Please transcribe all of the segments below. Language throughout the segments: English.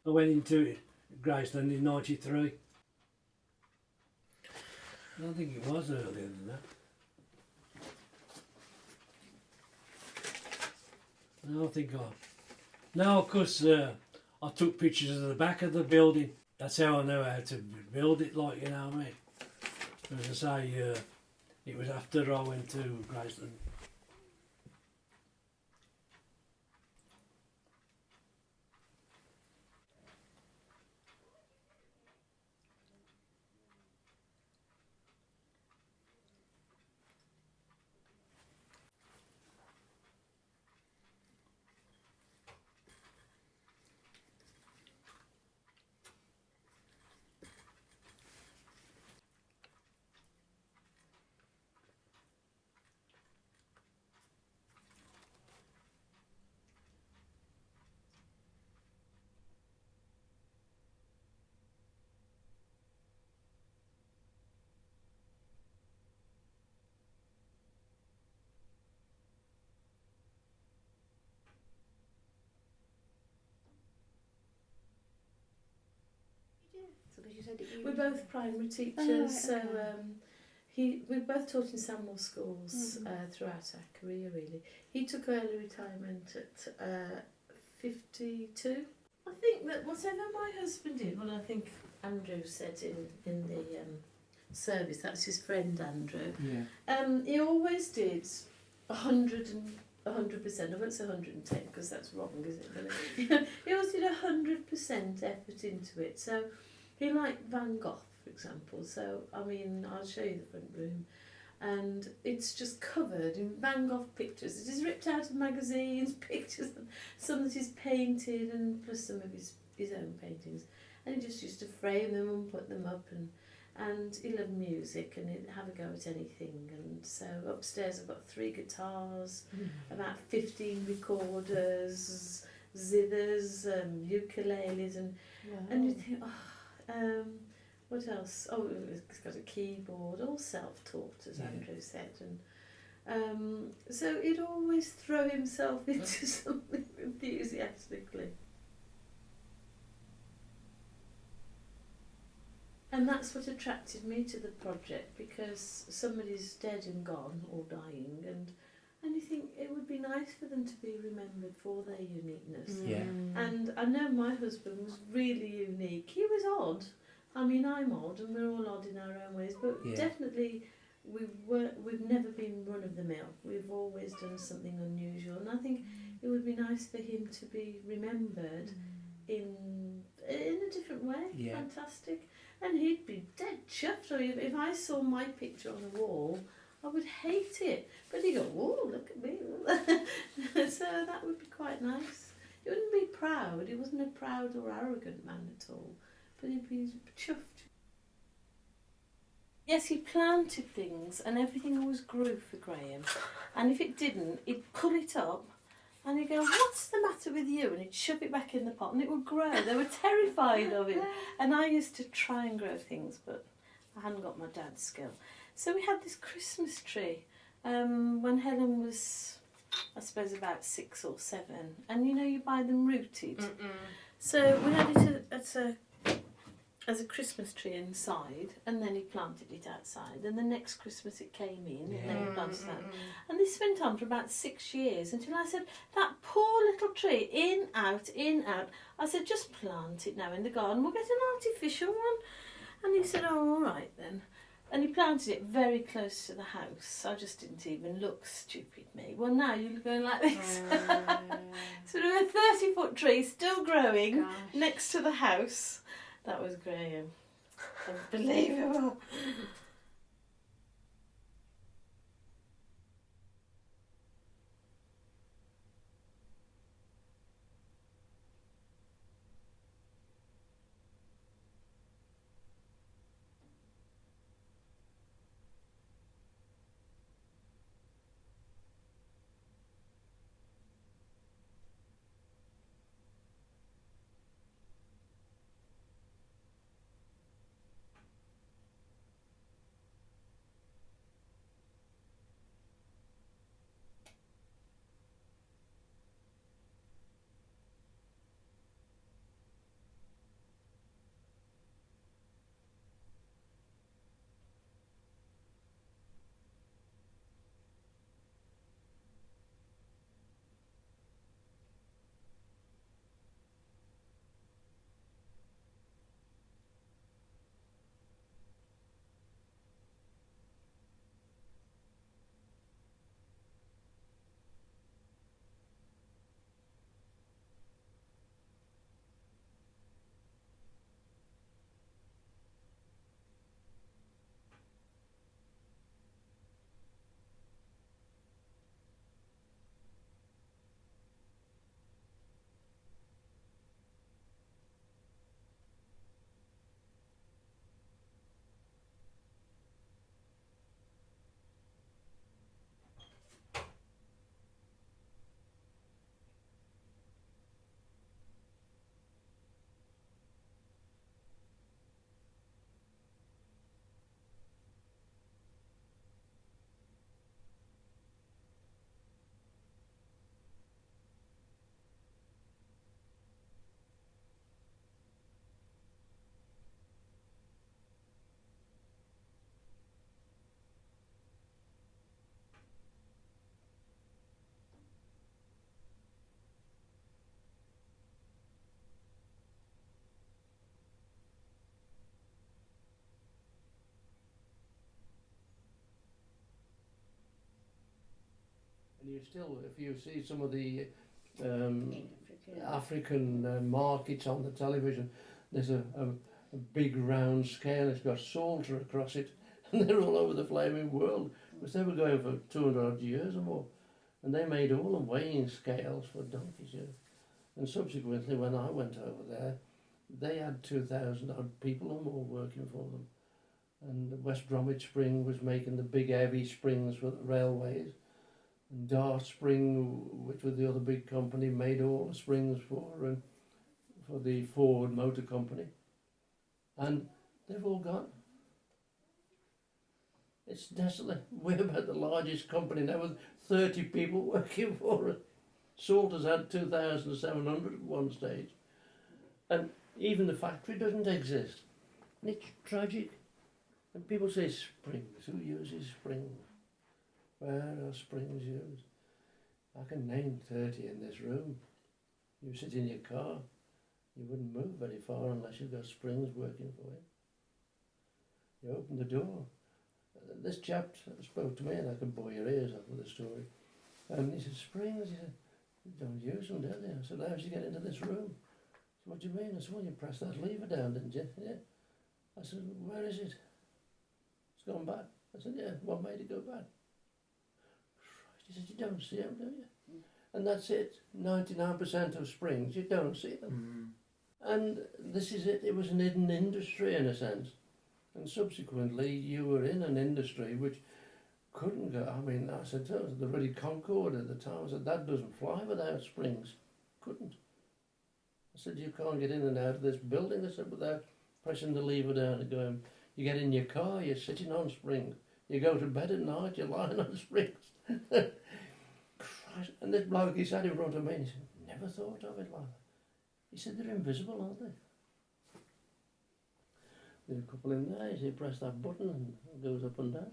I went into Graceland in '93. I don't think it was earlier than that. No, I think no, of course, I took pictures of the back of the building. That's how I know how to build it, like, you know what I mean? As I say, it was after I went to Graceland. We're both primary teachers, so we both taught in Samuel schools throughout our career, really. He took early retirement at 52. I think that whatever my husband did, well, I think Andrew said in the service, that's his friend Andrew, he always did 100%. I won't say 110 because that's wrong, is it? He always did 100% effort into it. So he liked Van Gogh, for example. So, I mean, I'll show you the front room. And it's just covered in Van Gogh pictures. It is ripped out of magazines, pictures, and some that he's painted, and plus some of his own paintings. And he just used to frame them and put them up. And he loved music, and he'd have a go at anything. And so upstairs I've got 3 guitars, about 15 recorders, zithers, ukuleles, and you think, what else? Oh, it's got a keyboard, all self-taught, as Andrew said. And so he'd always throw himself into something enthusiastically. And that's what attracted me to the project, because somebody's dead and gone or dying, and you think it would be nice for them to be remembered for their uniqueness. Yeah. And I know my husband was really unique. He was odd. I mean, I'm odd, and we're all odd in our own ways, but definitely we've never been run of the mill. We've always done something unusual, and I think it would be nice for him to be remembered in a different way. Yeah. Fantastic. And he'd be dead chuffed. If I saw my picture on the wall, I would hate it. But he'd go, "Oh, look at me." So that would be quite nice. He wouldn't be proud. He wasn't a proud or arrogant man at all. But he'd be chuffed. Yes, he planted things, and everything always grew for Graham. And if it didn't, he'd pull it up, and he'd go, "What's the matter with you?" And he'd shove it back in the pot, and it would grow. They were terrified of it. And I used to try and grow things, but I hadn't got my dad's skill. So we had this Christmas tree when Helen was, I suppose, about 6 or 7. And you know, you buy them rooted. So we had it as a Christmas tree inside, and then he planted it outside. And the next Christmas it came in, and then he planted that. And this went on for about 6 years, until I said, "That poor little tree, in, out, in, out." I said, "Just plant it now in the garden, we'll get an artificial one." And he said, "Oh, all right then." And he planted it very close to the house. I just didn't even look, stupid me. Well, now you're going like this. Sort of a 30-foot tree still growing next to the house. That was Graham. Unbelievable. And you still, if you see some of the African markets on the television, there's a big round scale, it's got Salter across it, and they're all over the flaming world, because they were going for 200 odd years or more, and they made all the weighing scales for donkeys, you know. And subsequently, when I went over there, they had 2,000 odd people or more working for them. And West Bromwich Spring was making the big heavy springs for the railways. And Dart Spring, which was the other big company, made all the springs for the Ford Motor Company. And they've all gone. It's desolate. We're about the largest company now with 30 people working for it. Salter's had 2,700 at one stage. And even the factory doesn't exist. And it's tragic. And people say springs. Who uses springs? Where are springs used? I can name 30 in this room. You sit in your car, you wouldn't move very far unless you've got springs working for you. You open the door. This chap spoke to me, and I can bore your ears off with the story. And he said, springs? He said, you don't use them, do you? I said, how did you get into this room? He said, what do you mean? I said, well, you pressed that lever down, didn't you? Yeah. I said, where is it? It's gone bad. I said, yeah, what made it go bad? He said, you don't see them, do you? And that's it. 99% of springs, you don't see them. And this is it. It was an hidden industry in a sense. And subsequently, you were in an industry which couldn't go. I mean, I said, to the really Concorde at the time, I said, that doesn't fly without springs. Couldn't. I said, you can't get in and out of this building, I said, without pressing the lever down and going. You get in your car, you're sitting on springs. You go to bed at night, you're lying on springs. Christ. And this bloke, he sat in front of me and he said, never thought of it like that. He said, they're invisible, aren't they? There's a couple in there, you press that button and it goes up and down.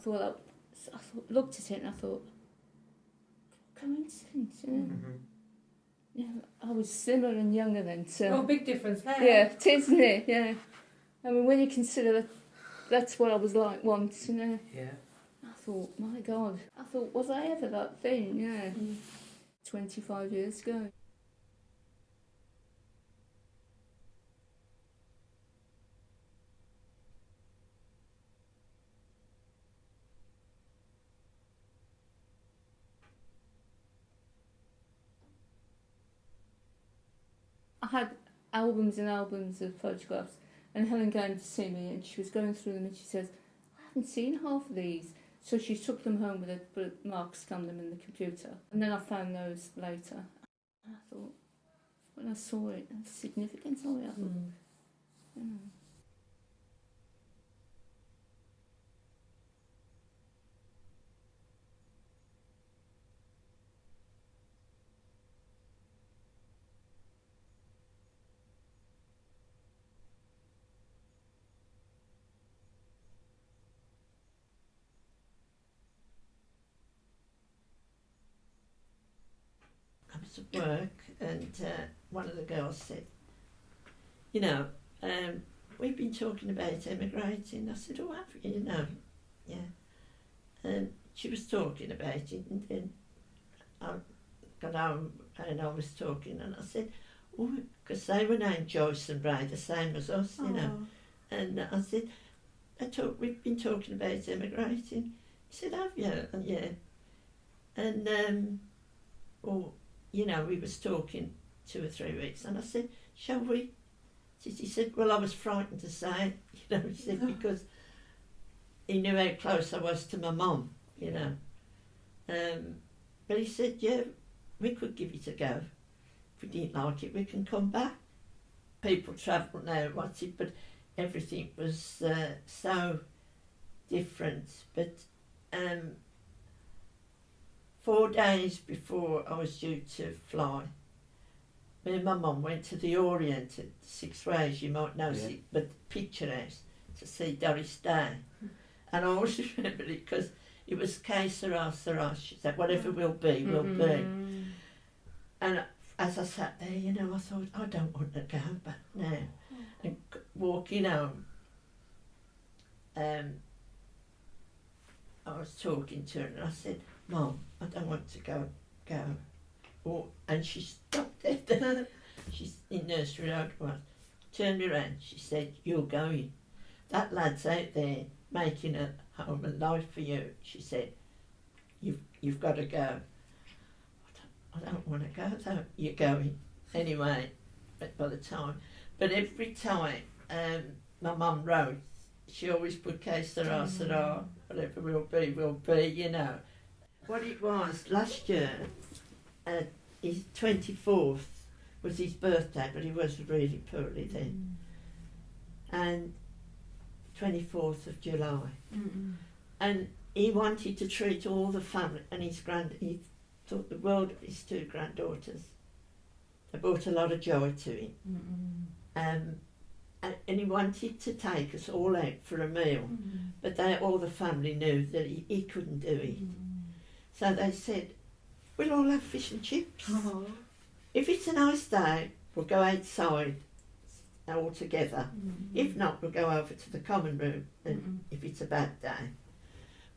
I looked at it and I thought, coincidence, you know? Yeah, I was slimmer and younger then, so... Oh, big difference there. Yeah, it is, isn't it? Yeah. I mean, when you consider that that's what I was like once, you know? Yeah. I thought, my God. I thought, was I ever that thin? Yeah. 25 years ago. I albums and albums of photographs. And Helen came to see me, and she was going through them, and she says, "I haven't seen half of these." So she took them home with her, but Mark scanned them in the computer. And then I found those later. And I thought, when I saw it, the significance of it, I thought, you know. I was at work and one of the girls said, you know, we've been talking about emigrating. I said, oh, have you? You know, yeah. And she was talking about it, and then I got home and I was talking, and I said, oh, because they were named Joyce and Ray, the same as us, you know. And I said, we've been talking about emigrating. He said, have you? And yeah. And, well, you know, we was talking 2 or 3 weeks, and I said, shall we? He said, well, I was frightened to say, you know, he said, because he knew how close I was to my mum, you know. But he said, yeah, we could give it a go. If we didn't like it, we can come back. People travel now, what's it, but everything was so different. But 4 days before I was due to fly, me and my mum went to the Orient at 6 Ways, you might know, yeah. But Picture House, to see Doris Day. And I always remember it because it was que sera, sera. She said, whatever will be, will be. And as I sat there, you know, I thought, I don't want to go back now. And walking home, I was talking to her and I said, Mum, I don't want to go. Oh, and she stopped there. She's in Nursery Road once. Turned around, she said, you're going. That lad's out there making a home and life for you. She said, you've got to go. I don't want to go though. You're going. Anyway, by the time. But every time my mum wrote, she always put que sera, sera, whatever will be, you know. What it was, last year, his 24th was his birthday, but he was really poorly then. And 24th of July. And he wanted to treat all the family and he thought the world of his 2 granddaughters. They brought a lot of joy to him. And he wanted to take us all out for a meal, but all the family knew that he couldn't do it. So they said, we'll all have fish and chips. If it's a nice day, we'll go outside all together. If not, we'll go over to the common room, and if it's a bad day.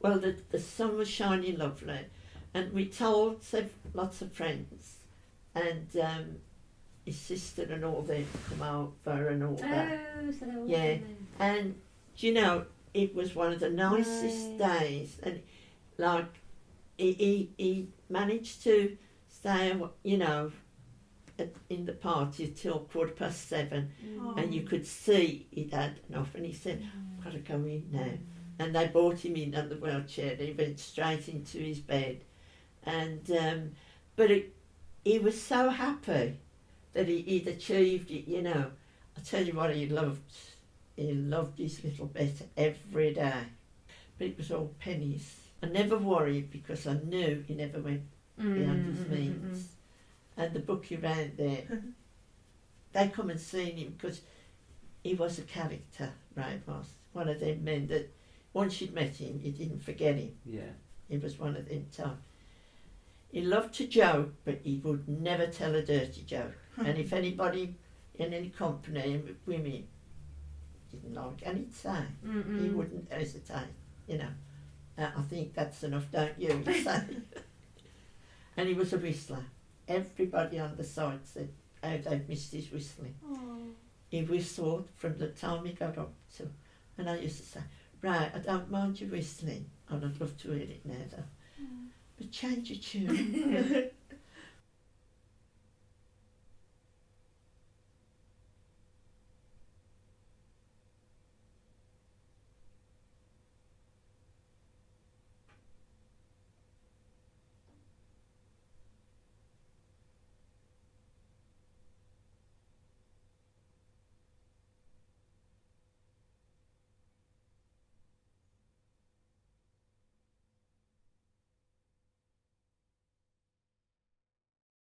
Well, the sun was shining lovely, and we told lots of friends, and his sister and all them come over and all that. So that was yeah, and you know, it was one of the nicest days, and like he managed to stay, you know, in the party till 7:15, and you could see he'd had enough, and he said, I've got to go in now. And they brought him in on the wheelchair, and he went straight into his bed. And but he was so happy that he'd achieved it, you know. I tell you what, he loved his little bit every day. But it was all pennies. I never worried because I knew he never went beyond his means. And the bookie round there, they come and see him because he was a character, right, was one of them men that once you'd met him, you didn't forget him. Yeah. He was one of them types. He loved to joke, but he would never tell a dirty joke. And if anybody in any company with women didn't like, and he'd say, he wouldn't hesitate, you know. I think that's enough, don't you? He'd say. And he was a whistler. Everybody on the site said how they'd missed his whistling. He whistled from the time he got up to, and I used to say, right, I don't mind you whistling, and I'd love to hear it now though. But change your tune.